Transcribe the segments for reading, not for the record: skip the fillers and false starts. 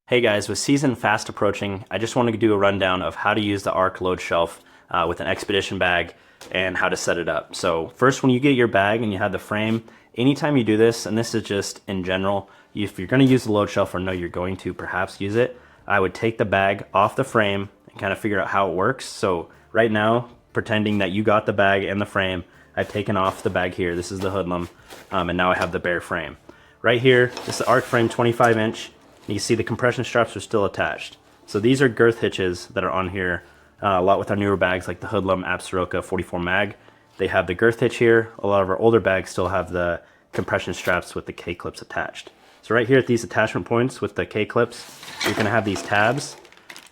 Hey guys, with season fast approaching, I just wanted to do a rundown of how to use the Ark load shelf with an expedition bag and how to set it up. So first, when you get your bag and you have the frame, anytime you do this, and this is just in general, if you're going to use the load shelf or know you're going to perhaps use it, I would take the bag off the frame and kind of figure out how it works. So right now, pretending that you got the bag and the frame, I've taken off the bag here. This is the hoodlum, and now I have the bare frame. Right here, this is the Ark Frame 25-inch. You can see the compression straps are still attached. So these are girth hitches that are on here a lot with our newer bags like the Hoodlum Absaroka 44 mag. They have the girth hitch here. A lot of our older bags still have the compression straps with the K-clips attached. So right here at these attachment points with the K-clips, you're going to have these tabs.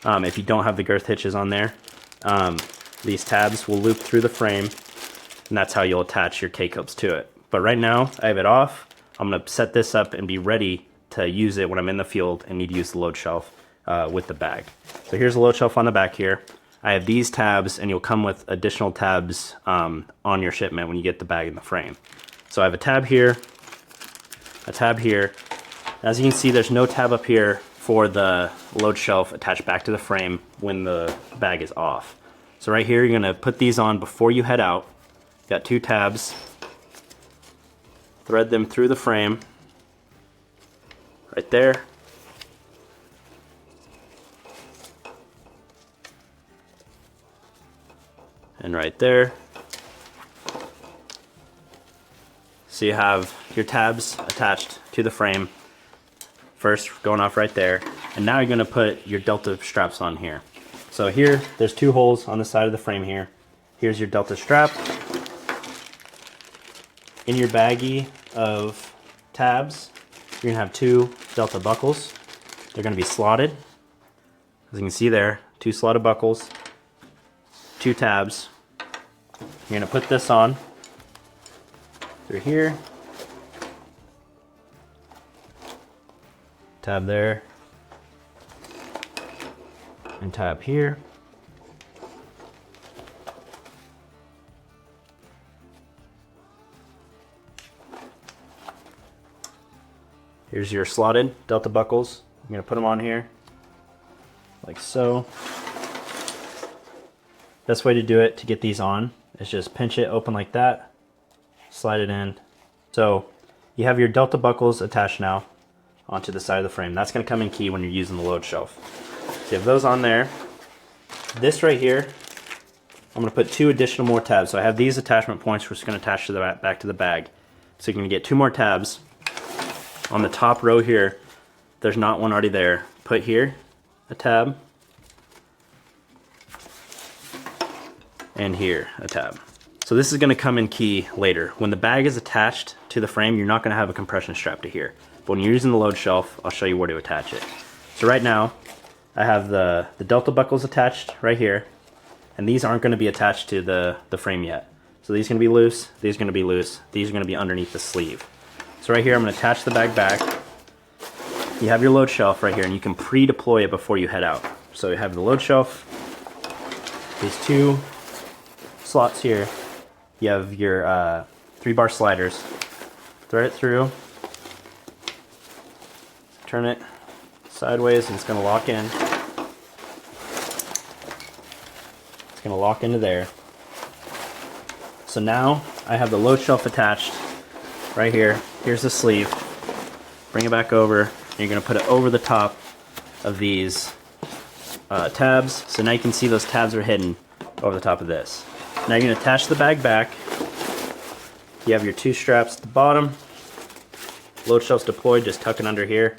If you don't have the girth hitches on there, these tabs will loop through the frame, and that's how you'll attach your K-clips to it. But right now, I have it off. I'm going to set this up and be ready to use it when I'm in the field and need to use the load shelf with the bag. So here's the load shelf on the back here. I have these tabs, and you'll come with additional tabs on your shipment when you get the bag in the frame. So I have a tab here, a tab here. As you can see, there's no tab up here for the load shelf attached back to the frame when the bag is off. So right here, you're gonna put these on before you head out. Got two tabs. Thread them through the frame. Right there. And right there. So you have your tabs attached to the frame. First going off right there. And now you're going to put your Delta straps on here. So here, there's two holes on the side of the frame here. Here's your Delta strap. In your baggie of tabs, you're gonna have two Delta buckles. They're gonna be slotted. As you can see there, two slotted buckles, two tabs. You're gonna put this on through here. Tab there. And tab here. Here's your slotted Delta buckles. I'm going to put them on here, like so. Best way to do it to get these on is just pinch it open like that, slide it in. So you have your Delta buckles attached now onto the side of the frame. That's going to come in key when you're using the load shelf. So you have those on there. This right here, I'm going to put two additional more tabs. So I have these attachment points which are going to attach to the back to the bag. So you're going to get two more tabs. On the top row here, there's not one already there. Put here a tab, and here a tab. So this is going to come in key later. When the bag is attached to the frame, you're not going to have a compression strap to here. But when you're using the load shelf, I'll show you where to attach it. So right now, I have the Delta buckles attached right here, and these aren't going to be attached to the frame yet. So these are going to be loose, these are going to be loose, these are going to be underneath the sleeve. So right here, I'm going to attach the bag back. You have your load shelf right here, and you can pre-deploy it before you head out. So you have the load shelf, these two slots here. You have your 3-bar sliders. Thread it through, turn it sideways, and it's going to lock in. It's going to lock into there. So now I have the load shelf attached right here. Here's the sleeve. Bring it back over, and you're going to put it over the top of these tabs. So now you can see those tabs are hidden over the top of this. Now you're going to attach the bag back. You have your two straps at the bottom. Load shelf's deployed, just tuck it under here.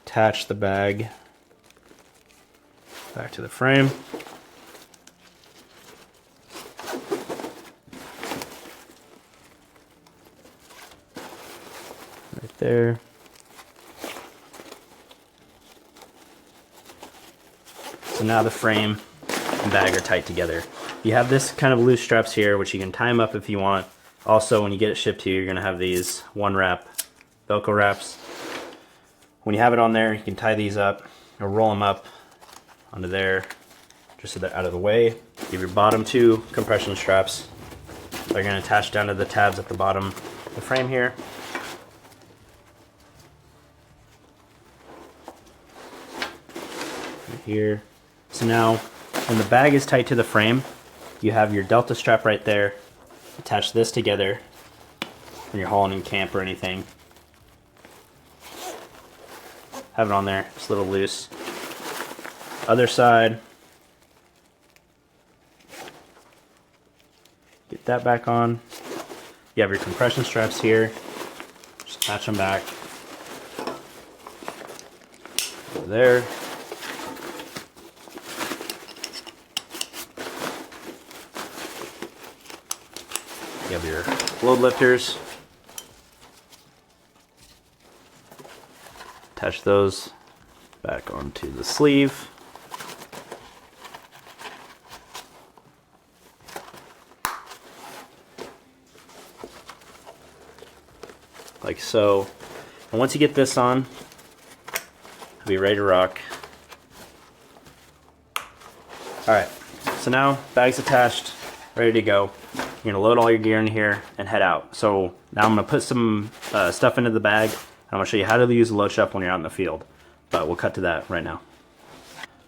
Attach the bag back to the frame. Right there. So now the frame and bag are tight together. You have this kind of loose straps here, which you can tie them up if you want. Also, when you get it shipped to you, you're going to have these 1-wrap Velcro wraps. When you have it on there, you can tie these up or roll them up onto there, just so they're out of the way. You have your bottom two compression straps. They're going to attach down to the tabs at the bottom of the frame here. right here. So now, when the bag is tight to the frame, you have your Delta strap right there. Attach this together when you're hauling in camp or anything. Have it on there, just a little loose. Other side. Get that back on. You have your compression straps here. Just attach them back. Over there. You have your load lifters. Attach those back onto the sleeve. Like so. And once you get this on, you'll be ready to rock. Alright, so now bag's attached, ready to go. You're gonna load all your gear in here and head out. So now I'm gonna put some stuff into the bag. I'm gonna show you how to use the load shelf when you're out in the field. But we'll cut to that right now.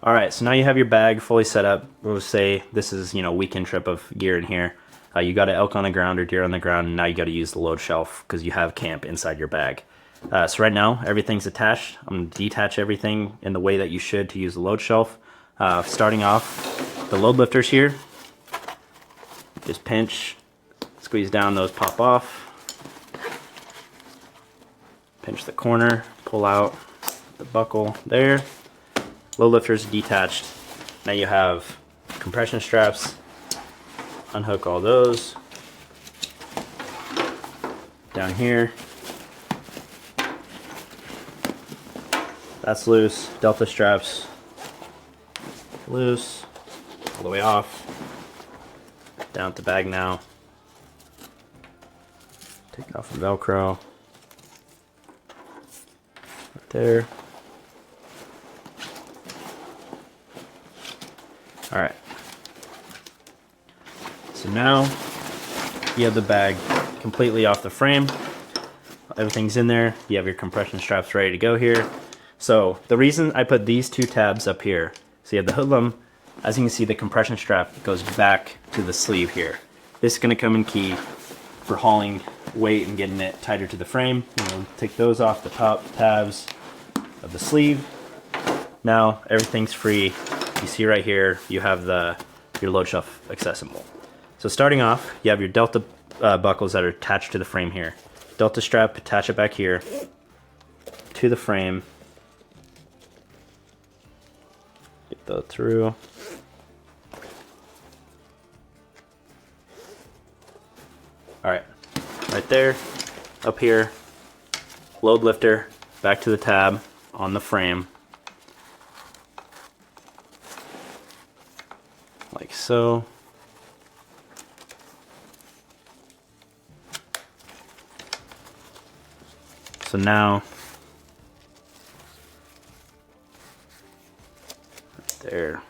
Alright, so now you have your bag fully set up. We'll say this is, a weekend trip of gear in here. You got an elk on the ground or deer on the ground, and now you got to use the load shelf because you have camp inside your bag. So right now, everything's attached. I'm going to detach everything in the way that you should to use the load shelf. Starting off, the load lifters here. Just pinch, squeeze down, those pop off. Pinch the corner, pull out the buckle there. Load lifters detached. Now you have compression straps. Unhook all those. Down here. That's loose. Delta straps loose. All the way off. Down at the bag now. Take off the Velcro. Right there. Alright. So now you have the bag completely off the frame. Everything's in there. You have your compression straps ready to go here. So the reason I put these two tabs up here, so you have the hoodlum, as you can see the compression strap goes back to the sleeve here. This is going to come in key for hauling weight and getting it tighter to the frame. Take those off the top tabs of the sleeve. Now everything's free. You see right here you have your load shelf accessible. So starting off, you have your Delta buckles that are attached to the frame here. Delta strap, attach it back here to the frame. Get that through. Alright, right there, up here, load lifter, back to the tab on the frame. Like so. So now, right there,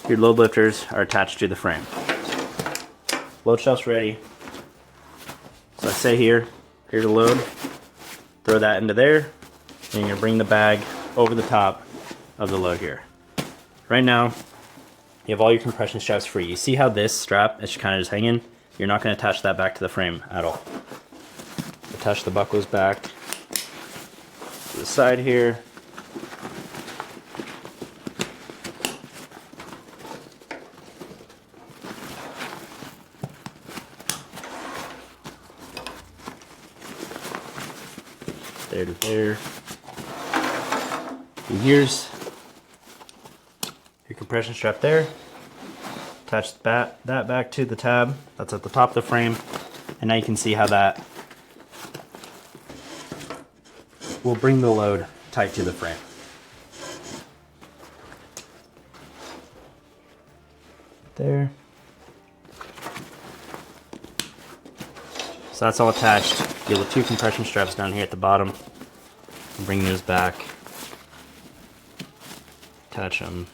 your load lifters are attached to the frame. Load shelf's ready. So I say here, here's a load. Throw that into there, and you're gonna bring the bag over the top of the load here. Right now, you have all your compression straps free. You see how this strap is kind of just hanging? You're not gonna attach that back to the frame at all. Attach the buckles back to the side here. There to there. And here's your compression strap there. Attach that back to the tab that's at the top of the frame. And now you can see how that will bring the load tight to the frame. There. So that's all attached. You have the two compression straps down here at the bottom. Bring those back. Attach them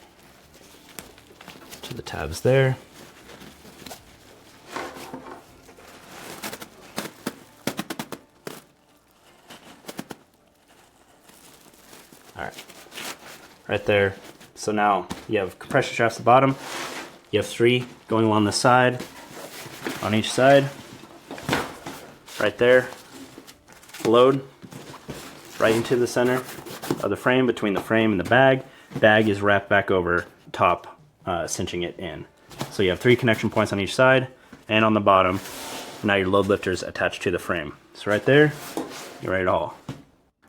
to the tabs there. Alright. right there. So now you have compression straps at the bottom. You have 3 going along the side, on each side. Right there. Load right into the center of the frame, between the frame and the bag. Bag is wrapped back over top, cinching it in. So you have 3 connection points on each side, and on the bottom, now your load lifter is attached to the frame. So right there, you're ready to haul.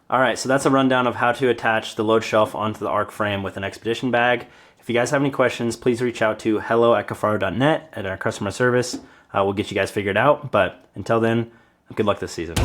Alright, so that's a rundown of how to attach the load shelf onto the Ark frame with an expedition bag. If you guys have any questions, please reach out to hello@kifaru.net at our customer service. We'll get you guys figured out, but until then, good luck this season.